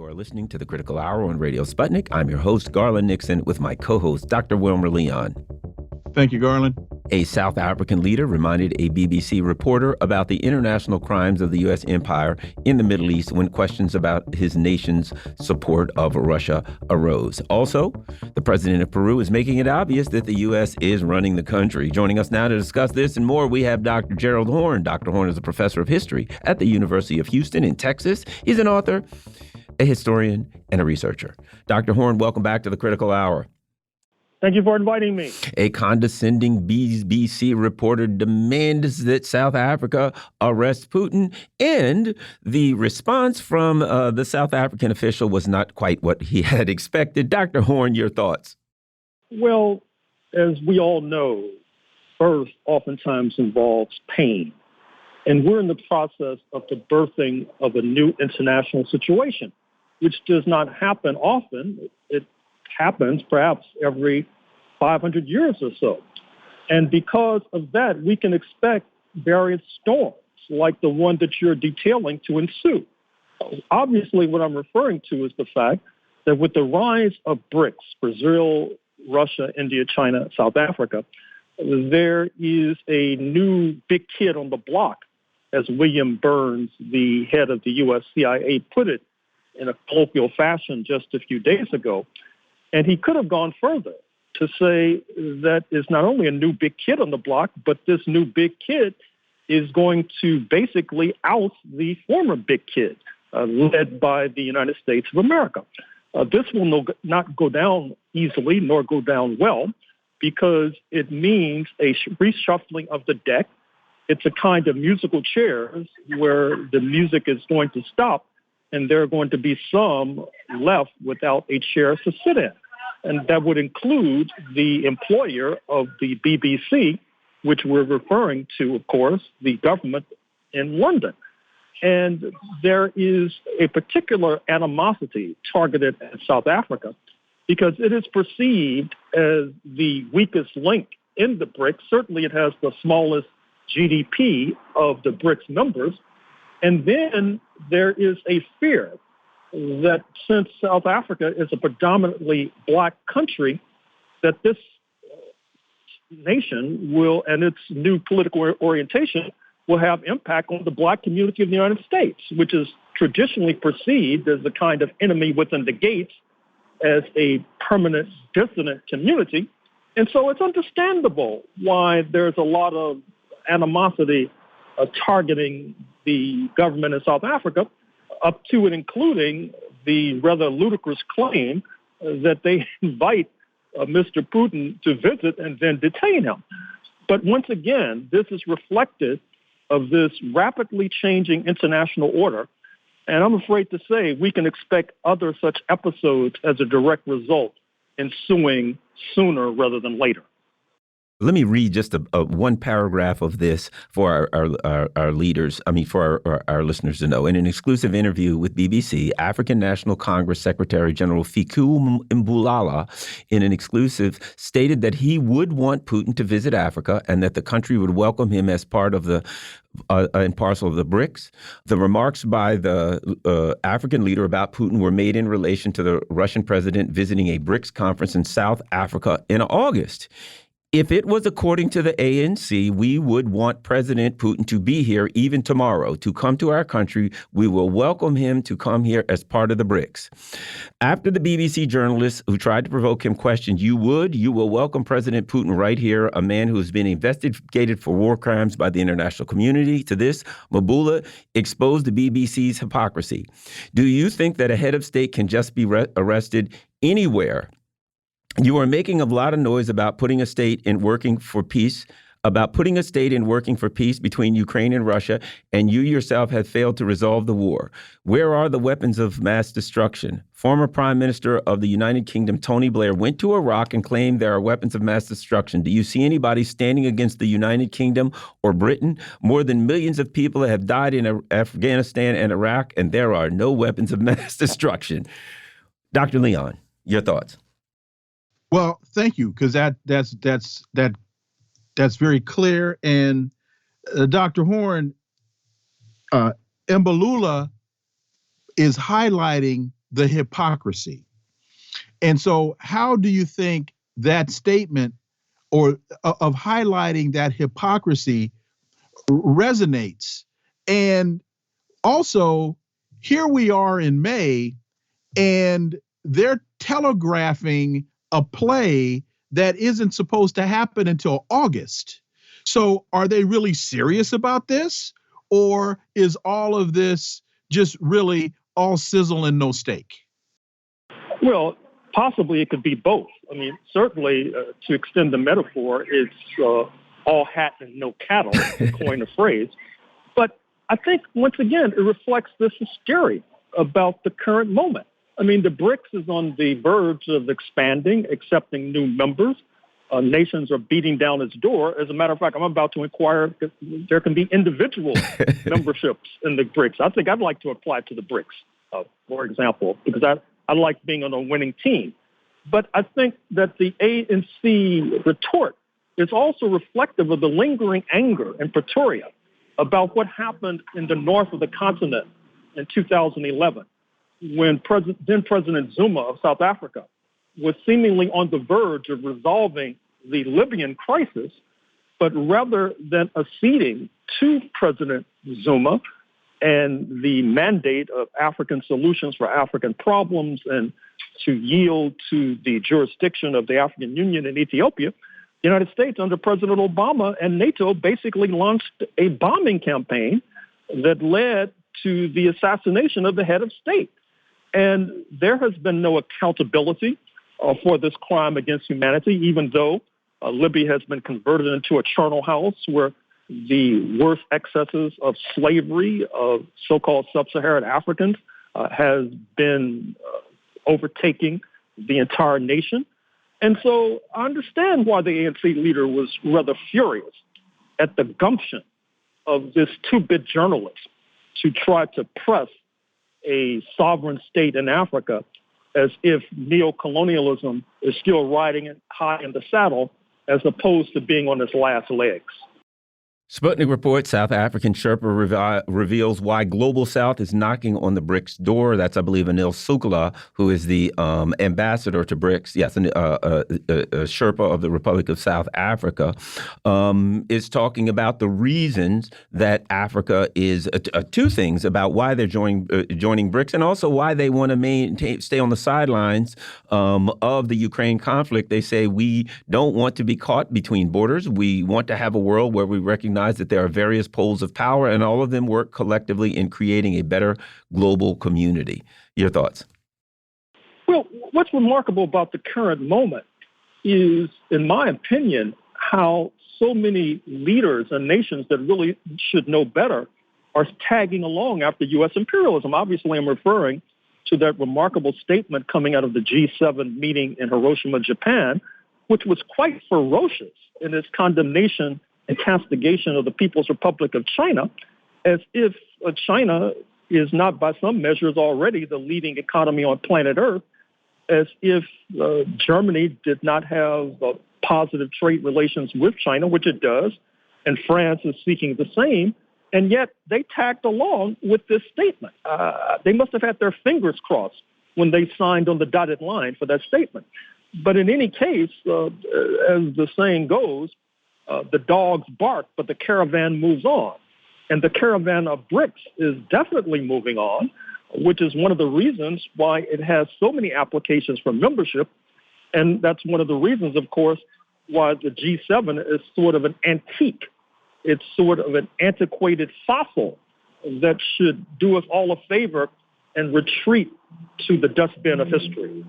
You are listening to the Critical Hour on Radio Sputnik. I'm your host, Garland Nixon, with my co-host, Dr. Wilmer Leon. Thank you, Garland. A South African leader reminded a BBC reporter about the international crimes of the U.S. empire in the Middle East when questions about his nation's support of Russia arose. Also, the president of Peru is making it obvious that the U.S. is running the country. Joining us now to discuss this and more, we have Dr. Gerald Horne. Dr. Horne is a professor of history at the University of Houston in Texas. He's an author, a historian, and a researcher. Dr. Horne, welcome back to the Critical Hour. Thank you for inviting me. A condescending BBC reporter demands that South Africa arrest Putin, and the response from the South African official was not quite what he had expected. Dr. Horne, your thoughts? Well, as we all know, birth oftentimes involves pain. And we're in the process of the birthing of a new international situation, which does not happen often. It happens perhaps every 500 years or so. And because of that, we can expect various storms like the one that you're detailing to ensue. Obviously, what I'm referring to is the fact that with the rise of BRICS, Brazil, Russia, India, China, South Africa, there is a new big kid on the block, as William Burns, the head of the U.S. CIA, put it in a colloquial fashion just a few days ago. And he could have gone further to say that it's not only a new big kid on the block, but this new big kid is going to basically oust the former big kid, led by the United States of America. This will not go down easily nor go down well, because it means a reshuffling of the deck. It's a kind of musical chairs where the music is going to stop and there are going to be some left without a chair to sit in. And that would include the employer of the BBC, which we're referring to, of course, the government in London. And there is a particular animosity targeted at South Africa because it is perceived as the weakest link in the BRICS. Certainly it has the smallest GDP of the BRICS members. And then there is a fear that since South Africa is a predominantly black country, that this nation will, and its new political orientation, will have impact on the black community of the United States, which is traditionally perceived as a kind of enemy within the gates, as a permanent dissident community. And so it's understandable why there's a lot of animosity targeting the government in South Africa, up to and including the rather ludicrous claim that they invite Mr. Putin to visit and then detain him. But once again, this is reflective of this rapidly changing international order. And I'm afraid to say we can expect other such episodes as a direct result ensuing sooner rather than later. Let me read just one paragraph of this for our leaders, for our listeners to know. In an exclusive interview with BBC, African National Congress Secretary General Fiku Mbulala, in an exclusive, stated that he would want Putin to visit Africa and that the country would welcome him as part of the and parcel of the BRICS. The remarks by the African leader about Putin were made in relation to the Russian president visiting a BRICS conference in South Africa in August. If it was according to the ANC, we would want President Putin to be here even tomorrow, to come to our country. We will welcome him to come here as part of the BRICS. After the BBC journalist who tried to provoke him questioned, you will welcome President Putin right here, a man who has been investigated for war crimes by the international community. To this, Mabula exposed the BBC's hypocrisy. Do you think that a head of state can just be arrested anywhere? You are making a lot of noise about putting a state in working for peace between Ukraine and Russia, and you yourself have failed to resolve the war. Where are the weapons of mass destruction? Former Prime Minister of the United Kingdom, Tony Blair, went to Iraq and claimed there are weapons of mass destruction. Do you see anybody standing against the United Kingdom or Britain? More than millions of people have died in Afghanistan and Iraq, and there are no weapons of mass destruction. Dr. Leon, your thoughts? Well, thank you, because that's very clear. And Dr. Horne, Mbulala is highlighting the hypocrisy. And so how do you think that statement or of highlighting that hypocrisy resonates? And also, here we are in May, and they're telegraphing a play that isn't supposed to happen until August. So are they really serious about this? Or is all of this just really all sizzle and no steak? Well, possibly it could be both. I mean, certainly, to extend the metaphor, it's all hat and no cattle, to coin a phrase. But I think, once again, it reflects this hysteria about the current moment. I mean, the BRICS is on the verge of expanding, accepting new members. Nations are beating down its door. As a matter of fact, I'm about to inquire if there can be individual memberships in the BRICS. I think I'd like to apply to the BRICS, for example, because I like being on a winning team. But I think that the ANC retort is also reflective of the lingering anger in Pretoria about what happened in the north of the continent in 2011, when then President Zuma of South Africa was seemingly on the verge of resolving the Libyan crisis, but rather than acceding to President Zuma and the mandate of African solutions for African problems and to yield to the jurisdiction of the African Union in Ethiopia, the United States under President Obama and NATO basically launched a bombing campaign that led to the assassination of the head of state. And there has been no accountability for this crime against humanity, even though Libya has been converted into a charnel house where the worst excesses of slavery of so-called sub-Saharan Africans has been overtaking the entire nation. And so I understand why the ANC leader was rather furious at the gumption of this two-bit journalist to try to press a sovereign state in Africa as if neocolonialism is still riding high in the saddle as opposed to being on its last legs. Sputnik reports South African Sherpa reveals why Global South is knocking on the BRICS door. That's, I believe, Anil Sukla, who is the ambassador to BRICS. Yes, a Sherpa of the Republic of South Africa, is talking about the reasons that Africa is two things about why they're joining BRICS and also why they want to stay on the sidelines of the Ukraine conflict. They say we don't want to be caught between borders. We want to have a world where we recognize that there are various poles of power and all of them work collectively in creating a better global community. Your thoughts? Well, what's remarkable about the current moment is, in my opinion, how so many leaders and nations that really should know better are tagging along after U.S. imperialism. Obviously, I'm referring to that remarkable statement coming out of the G7 meeting in Hiroshima, Japan, which was quite ferocious in its condemnation and castigation of the People's Republic of China, as if China is not, by some measures, already the leading economy on planet Earth, as if Germany did not have positive trade relations with China, which it does, and France is seeking the same, and yet they tagged along with this statement. They must have had their fingers crossed when they signed on the dotted line for that statement. But in any case, as the saying goes, the dogs bark, but the caravan moves on. And the caravan of BRICS is definitely moving on, which is one of the reasons why it has so many applications for membership. And that's one of the reasons, of course, why the G7 is sort of an antique. It's sort of an antiquated fossil that should do us all a favor and retreat to the dustbin of history.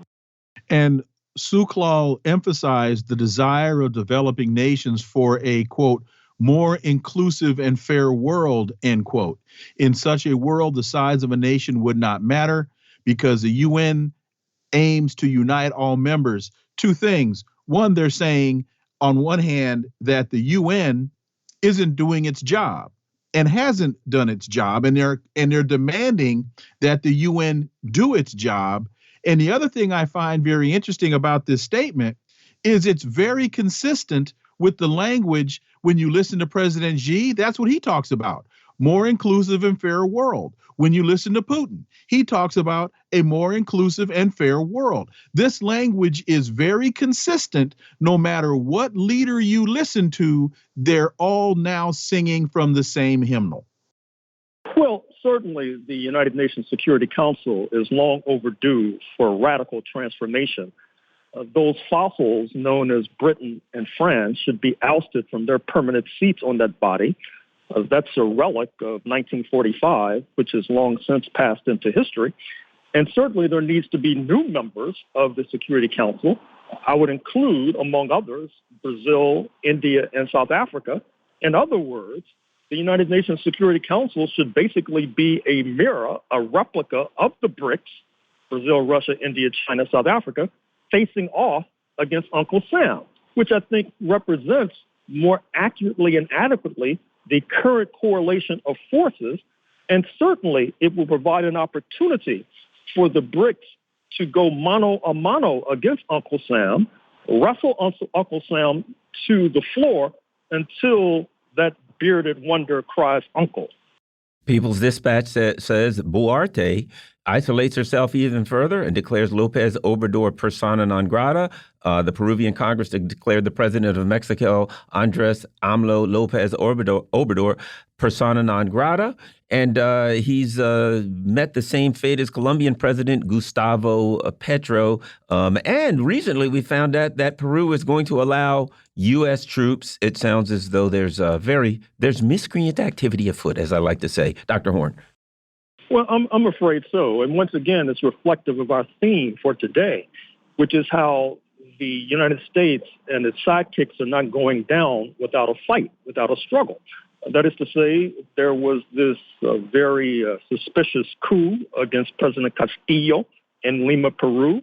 And Suklal emphasized the desire of developing nations for a, quote, more inclusive and fair world, end quote. In such a world, the size of a nation would not matter because the UN aims to unite all members. Two things. One, they're saying on one hand that the UN isn't doing its job and hasn't done its job, and they're demanding that the UN do its job. And the other thing I find very interesting about this statement is it's very consistent with the language when you listen to President Xi. That's what he talks about. more inclusive and fair world. When you listen to Putin, he talks about a more inclusive and fair world. This language is very consistent no matter what leader you listen to. They're all now singing from the same hymnal. Well, certainly the United Nations Security Council is long overdue for radical transformation. Those fossils known as Britain and France should be ousted from their permanent seats on that body. That's a relic of 1945, which has long since passed into history. And certainly there needs to be new members of the Security Council. I would include, among others, Brazil, India, and South Africa. In other words, the United Nations Security Council should basically be a mirror, a replica of the BRICS, Brazil, Russia, India, China, South Africa, facing off against Uncle Sam, which I think represents more accurately and adequately the current correlation of forces. And certainly it will provide an opportunity for the BRICS to go mano a mano against Uncle Sam, wrestle Uncle Sam to the floor until that bearded wonder cries uncle. People's Dispatch says Duarte isolates herself even further and declares López Obrador persona non grata. The Peruvian Congress declared the president of Mexico, Andrés AMLO López Obrador, persona non grata. And he's met the same fate as Colombian President Gustavo Petro. And recently we found out that Peru is going to allow U.S. troops. It sounds as though there's miscreant activity afoot, as I like to say. Dr. Horne. Well, I'm afraid so. And once again, it's reflective of our theme for today, which is how the United States and its sidekicks are not going down without a fight, without a struggle. That is to say, there was this very suspicious coup against President Castillo in Lima, Peru.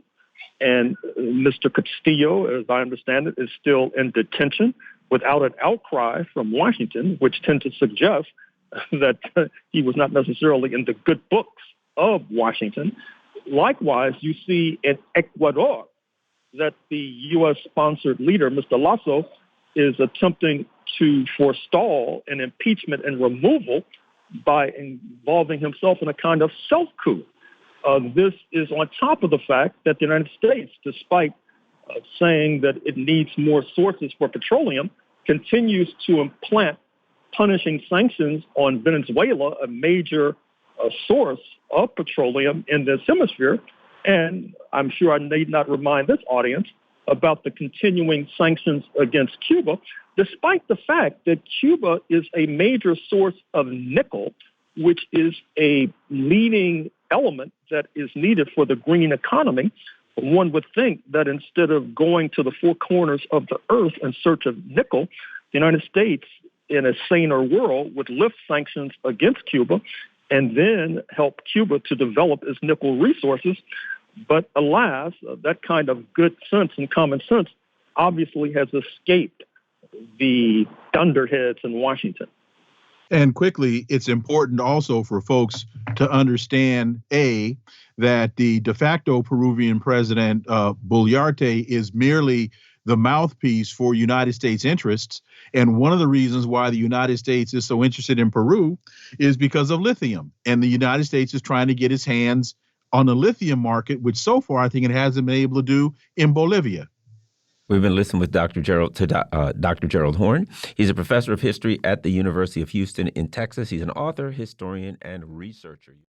And Mr. Castillo, as I understand it, is still in detention without an outcry from Washington, which tend to suggest that he was not necessarily in the good books of Washington. Likewise, you see in Ecuador that the U.S.-sponsored leader, Mr. Lasso, is attempting to forestall an impeachment and removal by involving himself in a kind of self-coup. This is on top of the fact that the United States, despite saying that it needs more sources for petroleum, continues to implant punishing sanctions on Venezuela, a major source of petroleum in this hemisphere. And I'm sure I need not remind this audience about the continuing sanctions against Cuba, despite the fact that Cuba is a major source of nickel, which is a leading element that is needed for the green economy. One would think that instead of going to the four corners of the earth in search of nickel, the United States, in a saner world, would lift sanctions against Cuba and then help Cuba to develop its nickel resources. But alas, that kind of good sense and common sense obviously has escaped the thunderheads in Washington. And quickly, it's important also for folks to understand, A, that the de facto Peruvian president, Duarte, is merely the mouthpiece for United States interests. And one of the reasons why the United States is so interested in Peru is because of lithium. And the United States is trying to get its hands on the lithium market, which so far I think it hasn't been able to do in Bolivia. We've been listening with Dr. Gerald Horne. He's a professor of history at the University of Houston in Texas. He's an author, historian, and researcher.